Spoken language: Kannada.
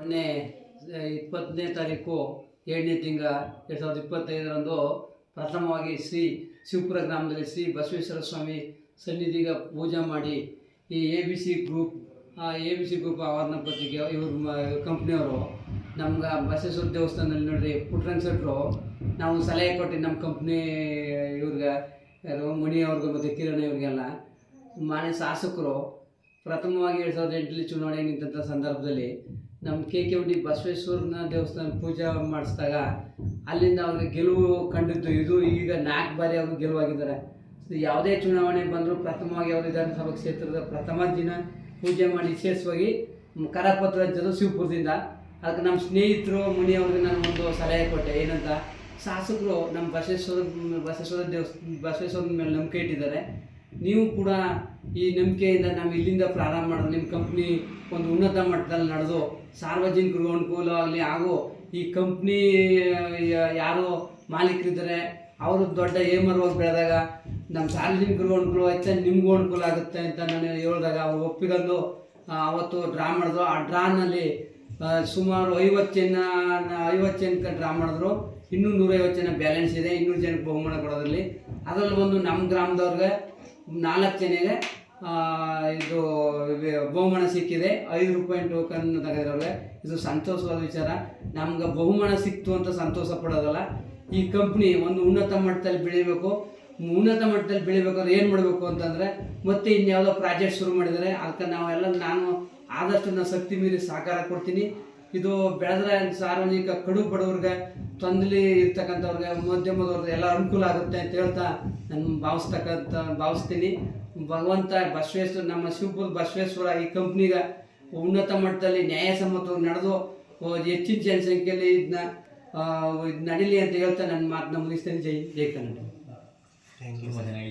ಮೊನ್ನೆ 20ನೇ ತಾರೀಕು 7ನೇ ತಿಂಗಳ 2025ರಂದು ಪ್ರಥಮವಾಗಿ ಶ್ರೀ ಶಿವಪುರ ಗ್ರಾಮದಲ್ಲಿ ಶ್ರೀ ಬಸವೇಶ್ವರ ಸ್ವಾಮಿ ಸನ್ನಿಧಿಗೆ ಪೂಜೆ ಮಾಡಿ ಈ ಎ ಬಿ ಸಿ ಗ್ರೂಪ್ ಆವರಣ ಪತ್ರಿಕೆ ಇವ್ರ ಕಂಪ್ನಿಯವರು ನಮ್ಗೆ ಬಸವೇಶ್ವರ ದೇವಸ್ಥಾನದಲ್ಲಿ ನೋಡ್ರಿ ಪುಟ್ರಂಗ್ ಶೆಟ್ರು ನಾವು ಸಲಹೆ ಕೊಟ್ಟು ನಮ್ಮ ಕಂಪ್ನಿ ಇವ್ರಿಗೆ ಮಣಿ ಅವ್ರಿಗೆ ಮತ್ತು ಕಿರಣ್ ಇವ್ರಿಗೆಲ್ಲ ಮಾನ್ಯ ಶಾಸಕರು ಪ್ರಥಮವಾಗಿ 2008 ಚುನಾವಣೆ ನಿಂತ ಸಂದರ್ಭದಲ್ಲಿ ನಮ್ಮ KKVD ಬಸವೇಶ್ವರನ ದೇವಸ್ಥಾನ ಪೂಜೆ ಮಾಡಿಸಿದಾಗ ಅಲ್ಲಿಂದ ಅವ್ರಿಗೆ ಗೆಲುವು ಕಂಡಿದ್ದು. ಇದು ಈಗ 4 ಬಾರಿ ಅವರು ಗೆಲುವಾಗಿದ್ದಾರೆ. ಯಾವುದೇ ಚುನಾವಣೆ ಬಂದರೂ ಪ್ರಥಮವಾಗಿ ಅವರು ವಿಧಾನಸಭಾ ಕ್ಷೇತ್ರದ ಪ್ರಥಮ ದಿನ ಪೂಜೆ ಮಾಡಿ ವಿಶೇಷವಾಗಿ ಕರಪತ್ರ ಹಚ್ಚೋದು ಶಿವಪುರದಿಂದ. ಅದಕ್ಕೆ ನಮ್ಮ ಸ್ನೇಹಿತರು ಮಣಿ ಅವ್ರಿಗೆ ನಾನು ಒಂದು ಸಲಹೆ ಕೊಟ್ಟೆ, ಏನಂತ, ಶಾಸಕರು ನಮ್ಮ ಬಸವೇಶ್ವರನ ಮೇಲೆ ನಂಬಿಕೆ ಇಟ್ಟಿದ್ದಾರೆ. ನೀವು ಕೂಡ ಈ ನಂಬಿಕೆಯಿಂದ ನಾವು ಇಲ್ಲಿಂದ ಪ್ರಾರಂಭ ಮಾಡೋದು, ನಿಮ್ಮ ಕಂಪ್ನಿ ಒಂದು ಉನ್ನತ ಮಟ್ಟದಲ್ಲಿ ನಡೆದು ಸಾರ್ವಜನಿಕರಿಗೂ ಅನುಕೂಲವಾಗಲಿ, ಹಾಗೂ ಈ ಕಂಪ್ನಿ ಯಾರು ಮಾಲೀಕರಿದ್ದಾರೆ ಅವರು ದೊಡ್ಡ ಏಮರವಾಗಿ ಬೆಳೆದಾಗ ನಮ್ಮ ಸಾರ್ವಜನಿಕರಿಗೂ ಅನುಕೂಲ ಆಯ್ತು, ನಿಮಗೂ ಅನುಕೂಲ ಆಗುತ್ತೆ ಅಂತ ನಾನು ಹೇಳಿದಾಗ ಅವ್ರು ಒಪ್ಪಿಕೊಂಡು ಅವತ್ತು ಡ್ರಾ ಮಾಡಿದ್ರು. ಆ ಡ್ರಾನಲ್ಲಿ ಸುಮಾರು 50 ಜನಕ್ಕೆ ಡ್ರಾ ಮಾಡಿದ್ರು. ಇನ್ನೂ 150 ಜನ ಬ್ಯಾಲೆನ್ಸ್ ಇದೆ, 200 ಜನಕ್ಕೆ ಬಹುಮಾನ ಕೊಡೋದ್ರಲ್ಲಿ. ಅದರಲ್ಲಿ ಒಂದು ನಮ್ಮ ಗ್ರಾಮದವ್ರಿಗೆ 4 ಜನಕ್ಕೆ ಇದು ಬಹುಮಾನ ಸಿಕ್ಕಿದೆ. 5 ರೂಪಾಯಿ ಟೋಕನ್ ತೆಗೆದಿರೋರಿಗೆ ಇದು ಸಂತೋಷವಾದ ವಿಚಾರ. ನಮ್ಗೆ ಬಹುಮಾನ ಸಿಕ್ತು ಅಂತ ಸಂತೋಷ ಪಡೋದಲ್ಲ. ಈ ಕಂಪ್ನಿ ಒಂದು ಉನ್ನತ ಮಟ್ಟದಲ್ಲಿ ಬೆಳಿಬೇಕು. ಉನ್ನತ ಮಟ್ಟದಲ್ಲಿ ಬೆಳಿಬೇಕಾದ್ರೆ ಏನು ಮಾಡಬೇಕು ಅಂತಂದರೆ, ಮತ್ತೆ ಇನ್ಯಾವುದೋ ಪ್ರಾಜೆಕ್ಟ್ ಶುರು ಮಾಡಿದರೆ ಅದಕ್ಕೆ ನಾನು ಆದಷ್ಟು ನಾನು ಶಕ್ತಿ ಮೀರಿ ಸಹಕಾರ ಕೊಡ್ತೀನಿ. ಇದು ಬೆಳೆದ್ರೆ ಸಾರ್ವಜನಿಕ ಕಡು ಬಡವ್ರಿಗೆ, ತೊಂದರೆ ಇರ್ತಕ್ಕಂಥವ್ರಿಗೆ, ಮಧ್ಯಮದವ್ರಿಗೆ ಎಲ್ಲ ಅನುಕೂಲ ಆಗುತ್ತೆ ಅಂತ ಹೇಳ್ತಾ ನಾನು ಭಾವಿಸ್ತೀನಿ. ಭಗವಂತ ಬಸವೇಶ್ವರ, ನಮ್ಮ ಶಿವಪುರ ಬಸವೇಶ್ವರ ಈ ಕಂಪ್ನಿಗೆ ಉನ್ನತ ಮಟ್ಟದಲ್ಲಿ ನ್ಯಾಯಸಮ್ಮತವಾಗಿ ನಡೆದು ಹೆಚ್ಚಿನ ಜನಸಂಖ್ಯೆಯಲ್ಲಿ ಇದನ್ನ ನಡೀಲಿ ಅಂತ ಹೇಳ್ತಾ ನನ್ನ ಮಾತನ್ನ ಮುಗಿಸ್ತೇನೆ. ಜೈ ಕನ್ನಡ.